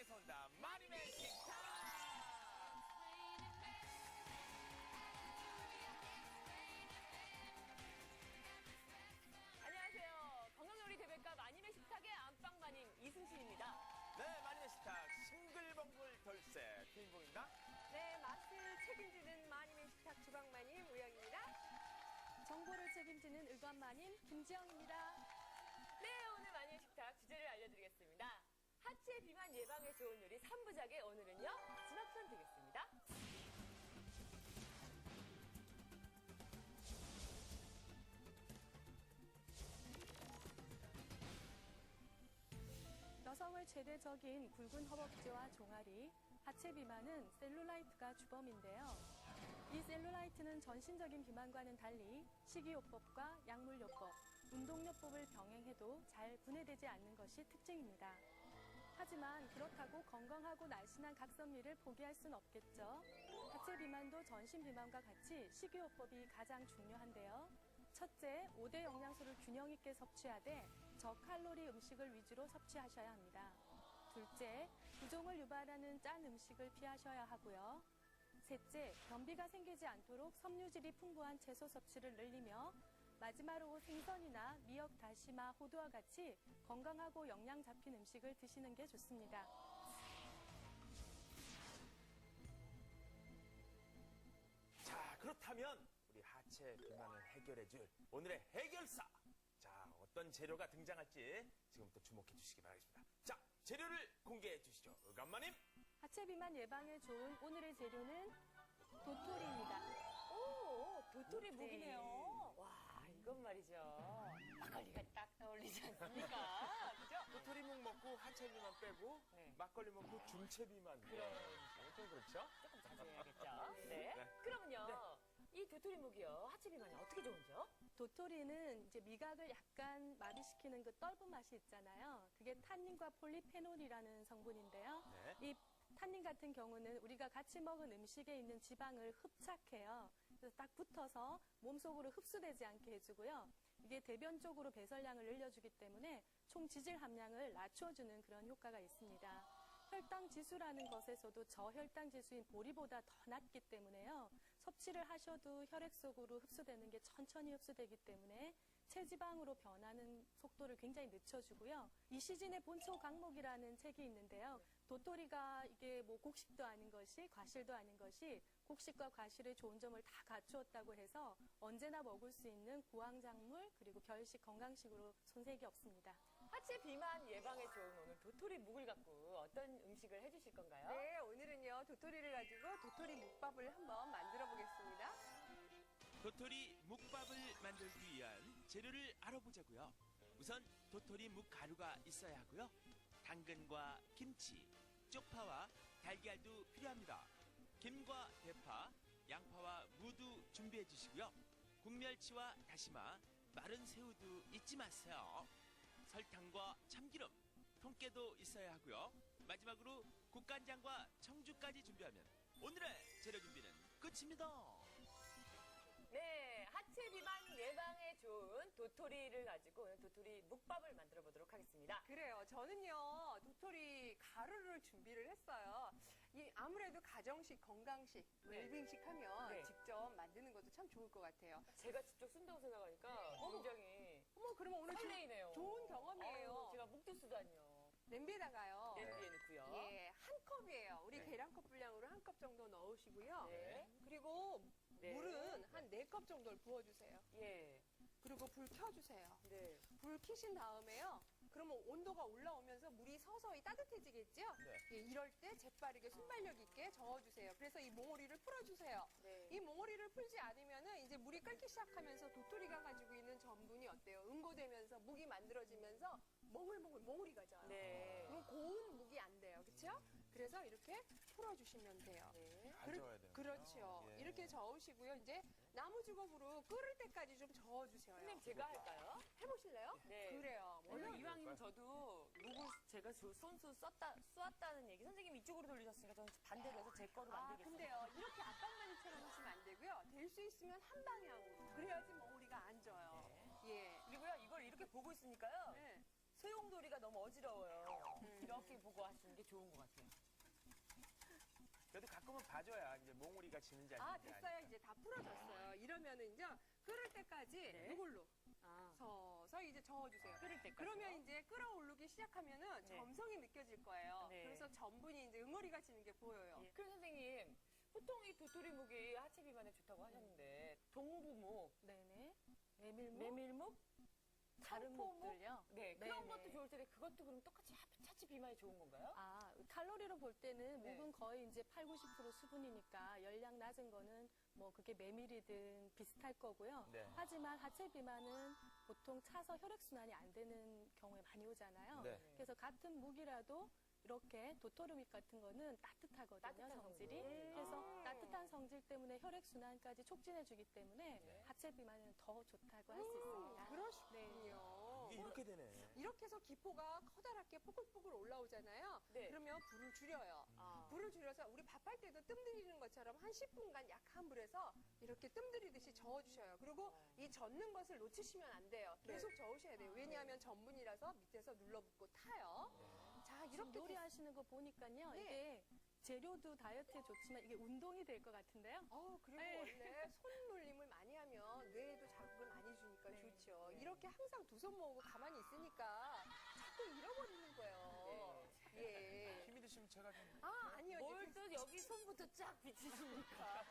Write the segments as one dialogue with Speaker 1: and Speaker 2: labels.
Speaker 1: 집에서 온다 마님의 식탁.
Speaker 2: 안녕하세요. 건강요리 대백과 마님의 식탁의 안방마님 이승신입니다.
Speaker 1: 네, 마님의 식탁 싱글벙글 돌쇠 김인봉입니다.
Speaker 3: 네, 맛을 책임지는 마님의 식탁 주방마님 우영입니다.
Speaker 4: 정보를 책임지는 의관마님 김지영입니다.
Speaker 2: 네, 오늘 마님의 식탁 주제를 알려드리겠습니다. 하체 비만 예방에 좋은 요리 3부작의 오늘은요, 마지막 편 되겠습니다.
Speaker 4: 여성을 최대적인 굵은 허벅지와 종아리, 하체 비만은 셀룰라이트가 주범인데요. 이 셀룰라이트는 전신적인 비만과는 달리 식이요법과 약물요법, 운동요법을 병행해도 잘 분해되지 않는 것이 특징입니다. 하지만 그렇다고 건강하고 날씬한 각선미를 포기할 순 없겠죠. 하체 비만도 전신 비만과 같이 식이요법이 가장 중요한데요. 첫째, 5대 영양소를 균형 있게 섭취하되 저칼로리 음식을 위주로 섭취하셔야 합니다. 둘째, 부종을 유발하는 짠 음식을 피하셔야 하고요. 셋째, 변비가 생기지 않도록 섬유질이 풍부한 채소 섭취를 늘리며 마지막으로 생선이나 미역, 다시마, 호두와 같이 건강하고 영양 잡힌 음식을 드시는 게 좋습니다.
Speaker 1: 자, 그렇다면 우리 하체 비만을 해결해줄 오늘의 해결사. 자, 어떤 재료가 등장할지 지금부터 주목해 주시기 바라겠습니다. 자, 재료를 공개해 주시죠. 의관마님.
Speaker 4: 하체 비만 예방에 좋은 오늘의 재료는 도토리입니다.
Speaker 2: 오, 도토리 묵이네요. 와, 이건 말이죠. 막걸리가 딱 떠올리지 않습니까? 그죠?
Speaker 1: 도토리묵 먹고 하체 비만 빼고
Speaker 2: 네.
Speaker 1: 막걸리 먹고 중체 비만. 좀 그렇죠?
Speaker 2: 조금 자제해야겠죠. 네.
Speaker 1: 네.
Speaker 2: 그러면요, 이 도토리 묵이요, 하체 비만에 어떻게 좋은지요?
Speaker 4: 도토리는 이제 미각을 약간 마비시키는 그 떫은 맛이 있잖아요. 그게 탄닌과 폴리페놀이라는 성분인데요.
Speaker 1: 네.
Speaker 4: 이 탄닌 같은 경우는 우리가 같이 먹은 음식에 있는 지방을 흡착해요. 그래서 딱 붙어서 몸속으로 흡수되지 않게 해주고요. 이게 대변 쪽으로 배설량을 늘려주기 때문에 총 지질 함량을 낮춰주는 그런 효과가 있습니다. 혈당 지수라는 것에서도 저혈당 지수인 보리보다 더 낮기 때문에요. 섭취를 하셔도 혈액 속으로 흡수되는 게 천천히 흡수되기 때문에 체지방으로 변하는 속도를 굉장히 늦춰주고요. 이 시즌의 본초 강목이라는 책이 있는데요. 도토리가 이게 뭐 곡식도 아닌 것이 과실도 아닌 것이 곡식과 과실의 좋은 점을 다 갖추었다고 해서 언제나 먹을 수 있는 구황작물 그리고 결식 건강식으로 손색이 없습니다.
Speaker 2: 하체 비만 예방에 좋은 오늘 도토리 묵을 갖고 어떤 음식을 해주실 건가요?
Speaker 3: 네, 오늘은요, 도토리를 가지고 도토리 묵밥을 한번 만들어 보겠습니다.
Speaker 5: 도토리 묵밥을 만들기 위한 재료를 알아보자고요. 우선 도토리 묵 가루가 있어야 하고요. 당근과 김치, 쪽파와 달걀도 필요합니다. 김과 대파, 양파와 무도 준비해 주시고요. 국멸치와 다시마, 마른 새우도 잊지 마세요. 설탕과 참기름, 통깨도 있어야 하고요. 마지막으로 국간장과 청주까지 준비하면 오늘의 재료 준비는 끝입니다.
Speaker 2: 네, 하체 비만 예방에 좋은 도토리를 가지고 오늘 도토리 묵밥을 만들어 보도록 하겠습니다.
Speaker 3: 그래요. 저는요, 도토리 가루를 준비를 했어요. 아무래도 가정식, 건강식,
Speaker 2: 네.
Speaker 3: 웰빙식 하면
Speaker 2: 네.
Speaker 3: 직접 만드는 것도 참 좋을 것 같아요.
Speaker 2: 제가 직접 쓴다고 생각하니까 굉장히
Speaker 3: 어머, 그러면 오늘
Speaker 2: 설레이네요.
Speaker 3: 좋은 경험이에요.
Speaker 2: 아유, 제가 묵도 쓰다니요.
Speaker 3: 냄비에다가요.
Speaker 2: 냄비에 넣고요.
Speaker 3: 예, 한 컵이에요. 우리
Speaker 2: 네.
Speaker 3: 계란컵 분량으로 한 컵 정도 넣으시고요.
Speaker 2: 네.
Speaker 3: 그리고
Speaker 2: 네.
Speaker 3: 물은 한 4컵 정도를 부어주세요.
Speaker 2: 예.
Speaker 3: 그리고 불 켜주세요.
Speaker 2: 네.
Speaker 3: 불 켜신 다음에요. 그러면 온도가 올라오면서 물이 서서히 따뜻해지겠죠?
Speaker 1: 네.
Speaker 3: 예, 이럴 때 재빠르게 순발력 있게 저어주세요. 그래서 이 몽오리를 풀어주세요.
Speaker 2: 네.
Speaker 3: 이 몽오리를 풀지 않으면은 이제 물이 끓기 시작하면서 도토리가 가지고 있는 전분이 어때요? 응고되면서 묵이 만들어지면서 몽글몽글 몽오리가 져요.
Speaker 2: 네.
Speaker 3: 그럼 고운 묵이 안 돼요. 그렇죠? 그래서 이렇게 풀어주시면 돼요.
Speaker 2: 네.
Speaker 1: 잘 저어야 되는군요.
Speaker 3: 그렇죠.
Speaker 1: 예.
Speaker 3: 이렇게 저으시고요. 이제 나무 주걱으로 끓을 때까지 좀 저어주세요.
Speaker 2: 선생님, 제가 할까요?
Speaker 3: 해보실래요?
Speaker 2: 네.
Speaker 3: 그래요.
Speaker 2: 원래
Speaker 3: 원래
Speaker 2: 이왕이면 저도 묵을 제가 손수 쏘았다는 얘기 선생님이 이쪽으로 돌리셨으니까 저는 반대로 해서 제 거로 만들겠습니다.
Speaker 3: 근데요, 이렇게 아까만처럼 하시면 안 되고요. 될 수 있으면 한 방향으로. 그래야지 멍울이가 안 져요. 예.
Speaker 2: 그리고요, 이걸 이렇게 보고 있으니까요.
Speaker 3: 네.
Speaker 2: 소용돌이가 너무 어지러워요. 이렇게 보고 하시는 게 좋은 것 같아요.
Speaker 1: 그래도 가끔은 봐줘야 이제 몽우리가 지는지
Speaker 3: 아,
Speaker 1: 아닌지.
Speaker 3: 됐어요. 이제 다 풀어졌어요. 이러면은 이제 끓을 때까지
Speaker 2: 네.
Speaker 3: 이걸로
Speaker 2: 아,
Speaker 3: 서서히 이제 저어주세요.
Speaker 2: 끓일 때까지.
Speaker 3: 그러면 이제 끓어오르기 시작하면은
Speaker 2: 네.
Speaker 3: 점성이 느껴질 거예요.
Speaker 2: 네.
Speaker 3: 그래서 전분이 이제 응어리가 지는 게 보여요.
Speaker 2: 예. 그럼 선생님, 보통 이 도토리묵이 하체 비만에 좋다고 하셨는데 동부묵,
Speaker 4: 네네. 메밀묵,
Speaker 2: 메밀묵,
Speaker 4: 다른
Speaker 2: 청포묵?
Speaker 4: 묵들요.
Speaker 2: 네, 그런
Speaker 4: 네네.
Speaker 2: 것도 좋을 텐데 그것도 그럼 똑같이 하체 비만에 좋은 건가요?
Speaker 4: 아, 칼로리로 볼 때는
Speaker 2: 네.
Speaker 4: 묵은 거의 이제 80, 90% 수분이니까 열량 낮은 거는 뭐 그게 메밀이든 비슷할 거고요.
Speaker 1: 네.
Speaker 4: 하지만 하체 비만은 보통 차서 혈액순환이 안 되는 경우에 많이 오잖아요.
Speaker 1: 네.
Speaker 4: 그래서 같은 묵이라도 이렇게 도토리묵 같은 거는 따뜻하거든요,
Speaker 2: 따뜻한
Speaker 4: 성질이.
Speaker 2: 성질.
Speaker 4: 그래서
Speaker 2: 아.
Speaker 4: 따뜻한 성질 때문에 혈액순환까지 촉진해주기 때문에
Speaker 1: 네.
Speaker 4: 하체 비만은 더 좋다고 할 수 있습니다.
Speaker 3: 그러시군요.
Speaker 1: 이게 이렇게 되네.
Speaker 3: 이렇게 해서 기포가 커다랗게 뽀글뽀글 올라오잖아요.
Speaker 2: 네.
Speaker 3: 그러면 불을 줄여요.
Speaker 2: 아.
Speaker 3: 불을 줄여서 우리 밥할 때도 뜸 들이는 것처럼 한 10분간 약한 불에서 이렇게 뜸 들이듯이 저어주셔요. 그리고 이 젓는 것을 놓치시면 안 돼요. 계속 저으셔야 돼요. 왜냐하면 전분이라서 밑에서 눌러붙고 타요. 자,
Speaker 4: 이렇게
Speaker 3: 이렇게
Speaker 4: 요리하시는 거 보니까요.
Speaker 3: 네.
Speaker 4: 이게 재료도 다이어트에 좋지만 이게 운동이 될 것 같은데요.
Speaker 3: 그리고
Speaker 4: 네.
Speaker 3: 원래 손놀림을 많이 하면 뇌에도 자극을 많이 주니까
Speaker 4: 네.
Speaker 3: 좋죠.
Speaker 2: 네.
Speaker 3: 이렇게 항상 두 손 모으고 가만히 있으니까 자꾸 잃어버리는 거예요. 예.
Speaker 1: 힘이 드시면 제가 좀.
Speaker 3: 아니요.
Speaker 2: 뭘
Speaker 3: 이제
Speaker 2: 또 여기 손부터 쫙 비치십니까?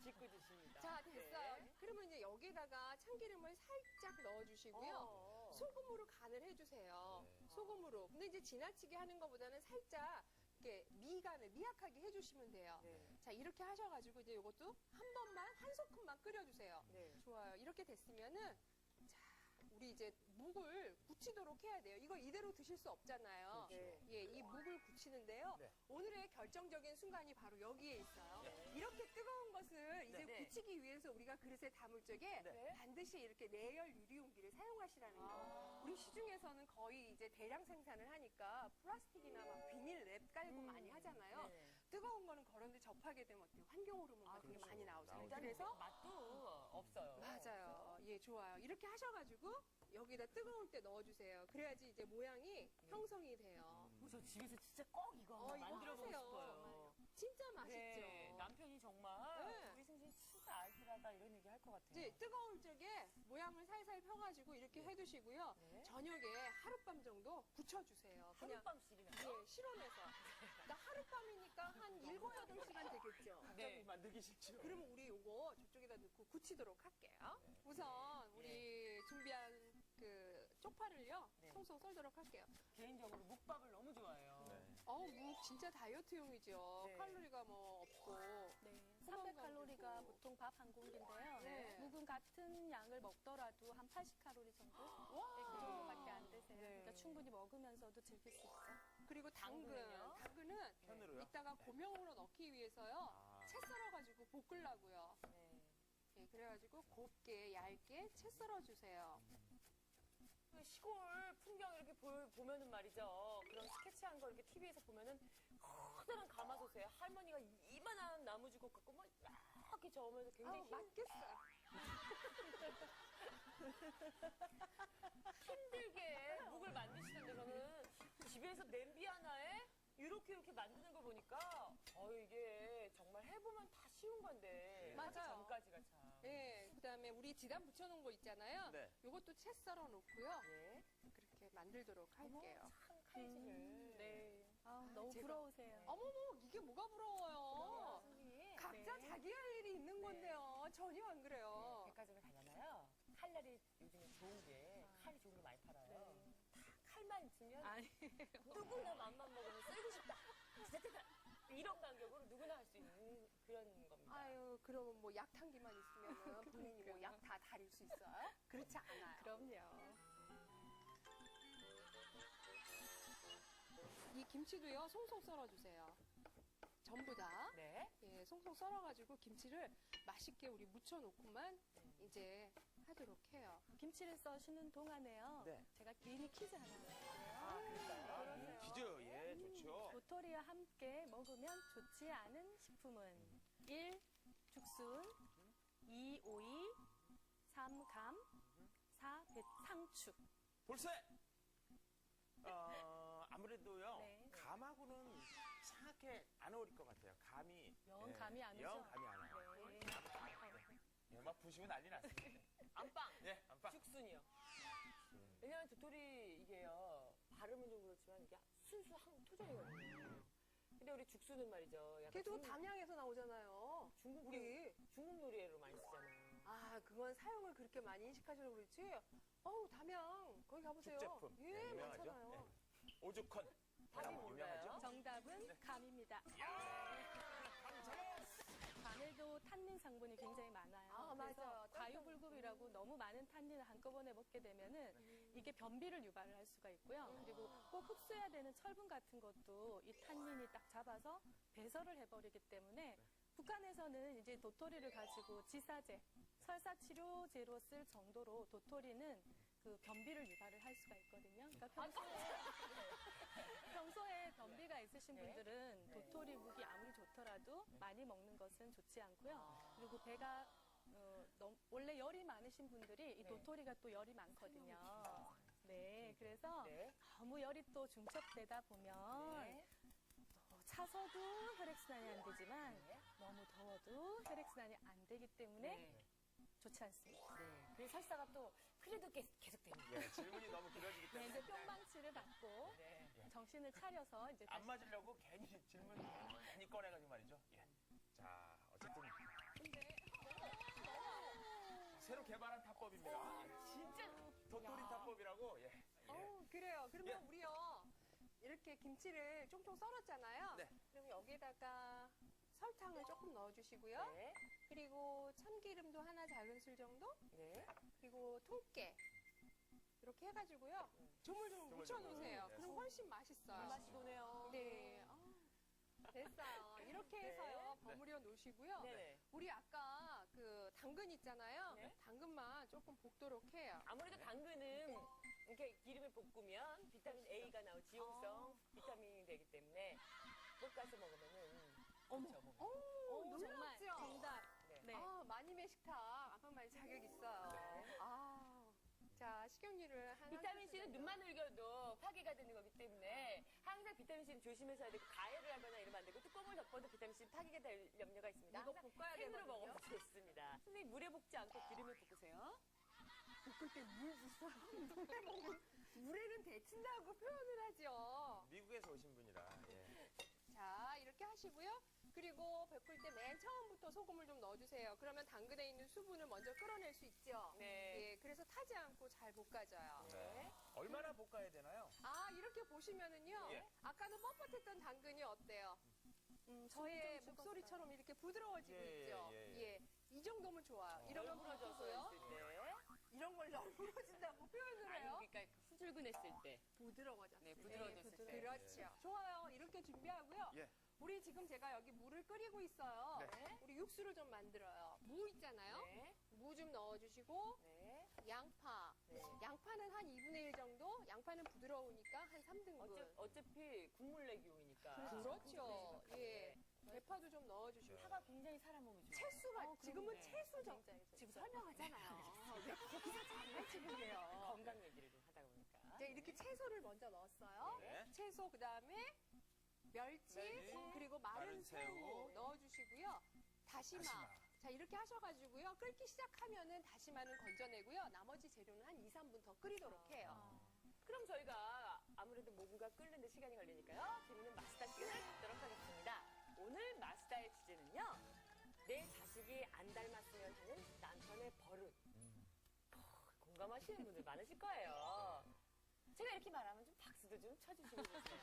Speaker 2: 짓고 드십니다.
Speaker 3: 자, 됐어요.
Speaker 2: 네.
Speaker 3: 그러면 이제 여기다가 참기름을 살짝 넣어주시고요. 소금으로 간을 해주세요.
Speaker 1: 네.
Speaker 3: 소금으로. 근데 이제 지나치게 하는 것보다는 살짝 이렇게 미간을 미약하게 해주시면 돼요.
Speaker 2: 네.
Speaker 3: 자, 이렇게 하셔가지고 이제 이것도 한 번만, 한 소큼만 끓여주세요.
Speaker 2: 네.
Speaker 3: 좋아요. 이렇게 됐으면은, 자, 우리 이제 묵을 굳히도록 해야 돼요. 이거 이대로 드실 수 없잖아요.
Speaker 2: 네.
Speaker 3: 예, 이 묵을 굳히는데요.
Speaker 1: 네.
Speaker 3: 오늘의 결정적인 순간이 바로 여기에 있어요. 이렇게 뜨거운 것을 이제
Speaker 2: 네.
Speaker 3: 굳히기 위해서 우리가 그릇에 담을 적에
Speaker 2: 네.
Speaker 3: 반드시 이렇게 내열 유리용기를 사용하시라는 거. 우리 시중에서는 거의 이제 대량 생산을 하니까 플라스틱이나 막 비닐 랩 깔고 많이 하잖아요.
Speaker 2: 네.
Speaker 3: 뜨거운 거는 그런데 접하게 되면 어때요? 환경 호르몬 같은 게
Speaker 1: 그렇죠.
Speaker 3: 많이 나오잖아요.
Speaker 1: 나오죠.
Speaker 3: 그래서
Speaker 2: 맛도 없어요.
Speaker 3: 맞아요. 예, 좋아요. 이렇게 하셔가지고 여기다 뜨거울 때 넣어주세요. 그래야지 이제 모양이 형성이 돼요.
Speaker 2: 저 집에서 진짜 꼭 이거 한번
Speaker 3: 이거
Speaker 2: 만들어보고
Speaker 3: 하세요.
Speaker 2: 싶어요.
Speaker 3: 진짜 맛있죠?
Speaker 2: 네, 남편이 정말
Speaker 3: 네.
Speaker 2: 우리 승진 진짜 알뜰하다 이런 얘기 할 것 같아요.
Speaker 3: 이제 뜨거울 적에 모양을 살살 펴가지고 이렇게 해두시고요.
Speaker 2: 네.
Speaker 3: 저녁에 하룻밤 정도 굳혀주세요. 그냥
Speaker 2: 하룻밤씩이나.
Speaker 3: 예, 실온에서. 그러니까 하룻밤이니까 한 7, 8시간 되겠죠.
Speaker 2: 네.
Speaker 1: 만들기 싫죠.
Speaker 3: 그러면 우리 요거 저쪽에다 넣고 굳히도록 할게요. 우선 우리 준비한 그 쪽파를요,
Speaker 2: 네.
Speaker 3: 송송 썰도록 할게요.
Speaker 2: 개인적으로 묵밥을 너무 좋아해요.
Speaker 1: 네.
Speaker 3: 묵 진짜 다이어트용이죠.
Speaker 2: 네.
Speaker 3: 칼로리가 뭐 없고.
Speaker 4: 네,
Speaker 3: 포만감도
Speaker 4: 300칼로리가
Speaker 3: 있고.
Speaker 4: 보통 밥 한 공기인데요.
Speaker 3: 네.
Speaker 4: 묵은 같은 양을 먹더라도 한 80칼로리 정도? 네, 그 정도밖에 안 되세요.
Speaker 2: 네.
Speaker 4: 그러니까 충분히 먹으면서도 즐길 수 있죠.
Speaker 3: 그리고 당근.
Speaker 2: 당근은요?
Speaker 3: 당근은
Speaker 1: 편으로요?
Speaker 3: 이따가 고명으로 넣기 위해서요.
Speaker 1: 아.
Speaker 3: 채 썰어가지고 볶으려고요.
Speaker 2: 네.
Speaker 3: 예, 그래가지고 곱게 얇게 채 썰어주세요.
Speaker 2: 그 시골 풍경 이렇게 보면은 말이죠. 그런 스케치한 거 이렇게 TV에서 보면은 커다란 가마솥에 할머니가 이만한 나무주걱 갖고 막 이렇게 저으면서 굉장히
Speaker 3: 맞겠어요.
Speaker 2: 힘들게 묵을 만드시는데 저는 집에서 냄비 하나에 이렇게 만드는 걸 보니까 이게 정말 해보면 다 쉬운 건데 하기
Speaker 3: 맞아요.
Speaker 2: 전까지가 참.
Speaker 3: 예, 그다음에 우리 지단 붙여놓은 거 있잖아요.
Speaker 1: 네.
Speaker 3: 요것도 채 썰어 놓고요.
Speaker 2: 예.
Speaker 3: 그렇게 만들도록 할게요.
Speaker 2: 참 칼질을.
Speaker 4: 네. 너무
Speaker 3: 제가-
Speaker 4: 부러우세요.
Speaker 3: 어머머, 이게 뭐가 부러워요?
Speaker 2: 선생님이
Speaker 3: 각자
Speaker 4: 네.
Speaker 3: 자기 할 일이 있는 건데요. 전혀 안 그래요.
Speaker 2: 백화점에 가잖아요. 칼날이 요즘에 좋은 게 칼이 좋은 게 많이 팔아요. 다 칼만 있으면
Speaker 4: 아니,
Speaker 2: 누구나 맘만 먹으면 쓰고 싶다. 진짜 이런 간격으로 누구나 할 수 있는 그런 겁니다.
Speaker 3: 아유, 그러면 뭐 약탕기만 있으면 본인이 뭐 약 다 다릴 수 있어요? 그렇지 않아요.
Speaker 4: 그럼요.
Speaker 3: 이 김치도요, 송송 썰어주세요. 전부 다.
Speaker 2: 네.
Speaker 3: 예, 송송 썰어가지고 김치를 맛있게 우리 무쳐놓고만 이제 하도록 해요.
Speaker 4: 김치를 써시는 동안에요.
Speaker 1: 네.
Speaker 4: 제가 미니 퀴즈 하나 드릴게요.
Speaker 2: 그럴까요?
Speaker 1: 기죠. 예, 좋죠.
Speaker 4: 도토리와 함께 먹으면 좋지 않은 식품은 1. 죽순 2. 오이 3. 감 4. 상추.
Speaker 1: 볼세. 아무래도요,
Speaker 4: 네.
Speaker 1: 감하고는 이상하게 안 어울릴 것 같아요. 감이.
Speaker 4: 영 감이 안 오죠?
Speaker 1: 영 감이 안 와요.
Speaker 4: 네.
Speaker 1: 예, 막 부시고 난리 났습니다.
Speaker 2: 안방.
Speaker 1: 예, 안방.
Speaker 2: 죽순이요. 왜냐면 도토리 이게요, 발음은 좀 그렇지만 이게 순수한 토종이거든요. 근데 우리 죽순은 말이죠. 약간
Speaker 3: 걔도 담양에서 나오잖아요.
Speaker 2: 중국
Speaker 3: 우리.
Speaker 2: 중국 요리로 많이 쓰잖아요.
Speaker 3: 아, 그건 사용을 그렇게 많이 인식하셔서 그렇지. 어우, 담양. 거기 가보세요.
Speaker 1: 죽제품.
Speaker 3: 예,
Speaker 1: 네, 유명하죠.
Speaker 3: 많잖아요.
Speaker 1: 오죽헌.
Speaker 2: 답이
Speaker 1: 유명하죠.
Speaker 2: 뭔가요?
Speaker 4: 정답은 감입니다. 감에도 탄닌 성분이 굉장히 많아요.
Speaker 3: 아,
Speaker 4: 그래서
Speaker 3: 맞아요.
Speaker 4: 과유불급이라고 너무 많은 탄닌을 한꺼번에 먹게 되면은 이게 변비를 유발을 할 수가 있고요. 그리고 꼭 흡수해야 되는 철분 같은 것도 이 탄닌이 딱 잡아서 배설을 해버리기 때문에 북한에서는 이제 도토리를 가지고 지사제, 설사 치료제로 쓸 정도로 도토리는 그 변비를 유발을 할 수가 있거든요. 그러니까 평소에 변비가 있으신
Speaker 2: 네.
Speaker 4: 분들은 도토리 묵이 아무리 좋더라도 많이 먹는 것은 좋지 않고요. 그리고 배가 원래 열이 많으신 분들이 이
Speaker 2: 네.
Speaker 4: 도토리가 또 열이 많거든요. 네, 그래서
Speaker 2: 네.
Speaker 4: 너무 열이 또 중첩되다 보면
Speaker 2: 네.
Speaker 4: 차서도 혈액순환이 안 되지만
Speaker 2: 네.
Speaker 4: 너무 더워도 혈액순환이 안 되기 때문에
Speaker 2: 네.
Speaker 4: 좋지 않습니다.
Speaker 2: 네. 그 설사가 또 그래도 계속됩니다.
Speaker 1: 예, 질문이 너무 길어지기
Speaker 4: 네,
Speaker 1: 때문에.
Speaker 4: 이제 뿅망치를 받고
Speaker 2: 네.
Speaker 4: 정신을 차려서 이제
Speaker 1: 안
Speaker 4: 다시
Speaker 1: 맞으려고 괜히 질문 괜히 꺼내가지고 말이죠. 예. 자, 어쨌든 새로 개발한 타법입니다.
Speaker 2: 진짜
Speaker 1: 도토리
Speaker 2: 야.
Speaker 1: 타법이라고. 예.
Speaker 3: 어우, 그래요. 그러면
Speaker 1: 예.
Speaker 3: 우리요. 이렇게 김치를 쫑쫑 썰었잖아요.
Speaker 1: 네.
Speaker 3: 그럼 여기다가 설탕을 조금 넣어주시고요.
Speaker 2: 네.
Speaker 3: 그리고 참기름도 하나 작은술 정도.
Speaker 2: 네.
Speaker 3: 그리고 통깨. 이렇게 해가지고요. 조물조물
Speaker 1: 조물조물.
Speaker 3: 묻혀놓으세요.
Speaker 1: 네.
Speaker 3: 그럼 훨씬 맛있어요.
Speaker 2: 맛이 도네요.
Speaker 3: 네. 됐어요. 이렇게 해서요.
Speaker 2: 네.
Speaker 3: 버무려 놓으시고요.
Speaker 2: 네네.
Speaker 3: 우리 아까 그 당근 있잖아요.
Speaker 2: 네.
Speaker 3: 당근만 조금 볶도록 해요.
Speaker 2: 아무래도 당근은 이렇게 기름에 볶으면 비타민 A가 나오고 지용성 비타민이 되기 때문에 볶아서 먹으면은
Speaker 4: 어머,
Speaker 3: 오,
Speaker 4: 정말
Speaker 3: 놀랍죠?
Speaker 4: 정답.
Speaker 2: 네.
Speaker 4: 네.
Speaker 3: 아, 마님의 식탁. 안방마님 자격 있어요. 아, 자, 식용유를 한
Speaker 2: 비타민
Speaker 3: 한
Speaker 2: C는
Speaker 3: 스푼
Speaker 2: 눈만 흘겨도 파괴가 되는 거기 때문에 항상 비타민 C는 조심해서 해야 되고 가열을 하거나 이러면 안 되고 뚜껑을 덮어도 비타민 C는 파괴가 될 염려가 있습니다.
Speaker 3: 이거
Speaker 2: 항상
Speaker 3: 볶아야
Speaker 2: 생으로
Speaker 3: 되거든요.
Speaker 2: 먹으면 좋습니다. 선생님 물에 볶지 않고 기름에 볶으세요.
Speaker 3: 볶을 때 물 주세요. 물에는 데친다고 표현을 하죠.
Speaker 1: 미국에서 오신 분이라. 예.
Speaker 3: 자, 이렇게 하시고요. 그리고 볶을 때 맨 처음부터 소금을 좀 넣어주세요. 그러면 당근에 있는 수분을 먼저 끌어낼 수 있죠.
Speaker 2: 네.
Speaker 3: 예, 그래서 타지 않고 잘 볶아져요.
Speaker 2: 네.
Speaker 1: 얼마나 볶아야 되나요?
Speaker 3: 아, 이렇게 보시면은요.
Speaker 1: 예.
Speaker 3: 아까는 뻣뻣했던 당근이 어때요? 저의 목소리처럼 이렇게 부드러워지고
Speaker 1: 예,
Speaker 3: 있죠.
Speaker 1: 예.
Speaker 3: 이 정도면 좋아요. 이러면
Speaker 2: 부러져서
Speaker 3: 부러지고요.
Speaker 2: 있을 때.
Speaker 3: 이런 걸 너무러진다고 표현을
Speaker 2: 아니
Speaker 3: 해요.
Speaker 2: 그러니까 후줄근했을 때.
Speaker 3: 부드러워졌어요.
Speaker 2: 네, 부드러워졌을 때.
Speaker 3: 그렇죠. 좋아요. 이렇게 준비하고요.
Speaker 1: 예.
Speaker 3: 우리 지금 제가 여기 물을 끓이고 있어요.
Speaker 1: 네.
Speaker 3: 우리 육수를 좀 만들어요. 무 있잖아요.
Speaker 2: 네.
Speaker 3: 무 좀 넣어주시고
Speaker 2: 네.
Speaker 3: 양파.
Speaker 2: 네.
Speaker 3: 양파는 한 2분의 1 정도. 양파는 부드러우니까 한 3등분.
Speaker 2: 어차피 국물 내기용이니까.
Speaker 3: 그렇죠. 예.
Speaker 2: 네.
Speaker 3: 대파도 좀 넣어주시고.
Speaker 2: 파가 굉장히 사람 몸에 좋아요.
Speaker 3: 채수가 지금은
Speaker 2: 네.
Speaker 3: 채수죠. 지금 설명하잖아요. 왜 거기서 장난치는 게요.
Speaker 2: 건강 얘기를 좀 하다 보니까.
Speaker 3: 이제 이렇게 채소를 먼저 넣었어요.
Speaker 1: 네.
Speaker 3: 채소 그다음에 멸치 그리고 마른
Speaker 1: 마른
Speaker 3: 새우
Speaker 1: 새우.
Speaker 3: 넣어주시고요. 다시마. 자 이렇게 하셔가지고요. 끓기 시작하면은 다시마는 건져내고요. 나머지 재료는 한 2, 3분 더 끓이도록 해요.
Speaker 2: 그럼 저희가 아무래도 뭔가 끓는데 시간이 걸리니까요. 재밌는 마스터 시간을 갖도록 하겠습니다. 오늘 마스터의 주제는요. 내 자식이 안 닮았으면 하는 남편의 버릇. 공감하시는 분들 많으실 거예요. 제가 이렇게 말하면 좀 박수도 좀 쳐주시고 계세요.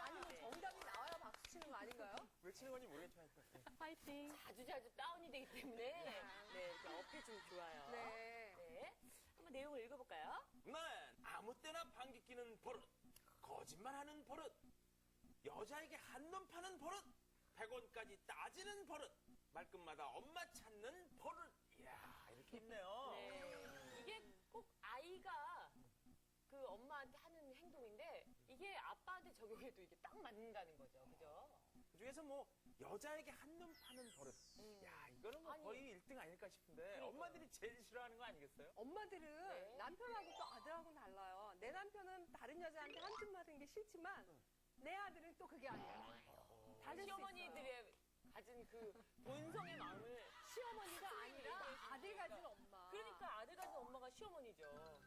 Speaker 3: 아니면 정답이 나와야 박수 치는 거 아닌가요?
Speaker 1: 왜 치는 건지 모르겠지만. 예.
Speaker 4: 화이팅.
Speaker 2: 자주 다운이 되기 때문에 네, 이렇게 어필 좀 좋아요.
Speaker 3: 네.
Speaker 2: 네. 한번 내용을 읽어볼까요?
Speaker 1: 난 아무 때나 방귀 끼는 버릇, 거짓말하는 버릇, 여자에게 한눈 파는 버릇, 100원까지 따지는 버릇, 말끝마다 엄마 찾는 버릇. 이야, 이렇게 있네요.
Speaker 2: 네. 이게 꼭 아이가 그 엄마한테 하는 행동인데 이게 아빠한테 적용해도 이게 딱 맞는다는 거죠. 그죠?
Speaker 1: 그 중에서 뭐 여자에게 한눈 파는 버릇. 야, 이거는 뭐
Speaker 2: 아니.
Speaker 1: 거의 1등 아닐까 싶은데
Speaker 2: 그러니까요.
Speaker 1: 엄마들이 제일 싫어하는 거 아니겠어요?
Speaker 3: 엄마들은
Speaker 2: 네.
Speaker 3: 남편하고 또 아들하고는 달라요. 내 남편 남편은 다른 여자한테 한 줌 맞은 게 싫지만 내 아들은 또 그게 아니야. 다를 수
Speaker 2: 시어머니들의 가진 그 본성의 마음을
Speaker 3: 시어머니가 아니라 아들 가진 엄마.
Speaker 2: 그러니까 아들 가진 엄마가 시어머니죠.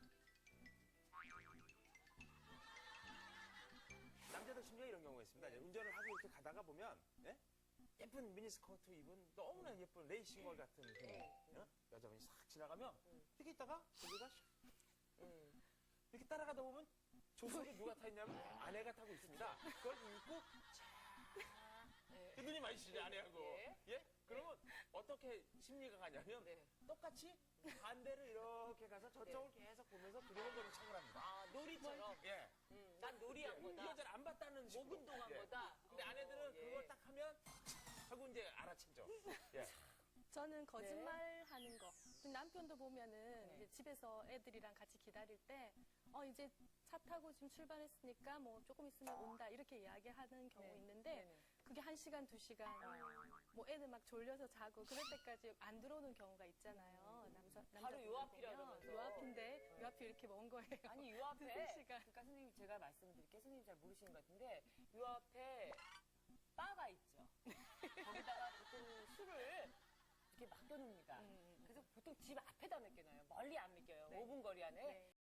Speaker 1: 남자들 심지어 이런 경우가 있습니다. 이제 운전을 하고 이렇게 가다가 보면 예? 예쁜 미니스커트 입은 너무나 예쁜 레이싱걸 같은 그 여자분이 싹 지나가면 이렇게 있다가 거기가 이렇게 따라가다 보면 조수석에 누가 타 있냐면 아내가 타고 있습니다. 그걸 입고 그 눈이 마주치지 아내하고. 예? 그러면 어떻게 심리가 가냐면 똑같이 반대로 이렇게 가서 저쪽을 계속 보면서 두리번거리고 착을 합니다.
Speaker 2: 아, 놀이처럼.
Speaker 1: 예.
Speaker 2: 난 놀이한
Speaker 1: 이
Speaker 2: 거다.
Speaker 1: 여자를 안 봤다는 식으로.
Speaker 2: 목운동한
Speaker 1: 예.
Speaker 2: 거다.
Speaker 1: 근데 아내들은
Speaker 2: 예.
Speaker 1: 그걸 딱 하면 하고 이제 알아채죠. 예.
Speaker 4: 저는 거짓말 하는 거. 남편도 보면은 이제 집에서 애들이랑 같이 기다릴 때, 이제 차 타고 지금 출발했으니까 뭐 조금 있으면 온다. 이렇게 이야기하는 경우 있는데, 그게 1시간, 2시간, 뭐 애들 막 졸려서 자고 그럴 때까지 안 들어오는 경우가 있잖아요.
Speaker 2: 바로 요 앞이라면서.
Speaker 4: 요 앞인데, 요 앞이 이렇게 먼 거예요.
Speaker 2: 아니, 요 앞에.
Speaker 4: 2시간.
Speaker 2: 그러니까 선생님 제가 말씀드릴게요. 선생님 잘 모르시는 것 같은데, 요 앞에 바가 있죠. 거기다가 보통 술을 이렇게 맡겨놓습니다. 그래서 보통 집 앞에다 맡겨놔요. 멀리 안 맡겨요. 5분 거리 안에.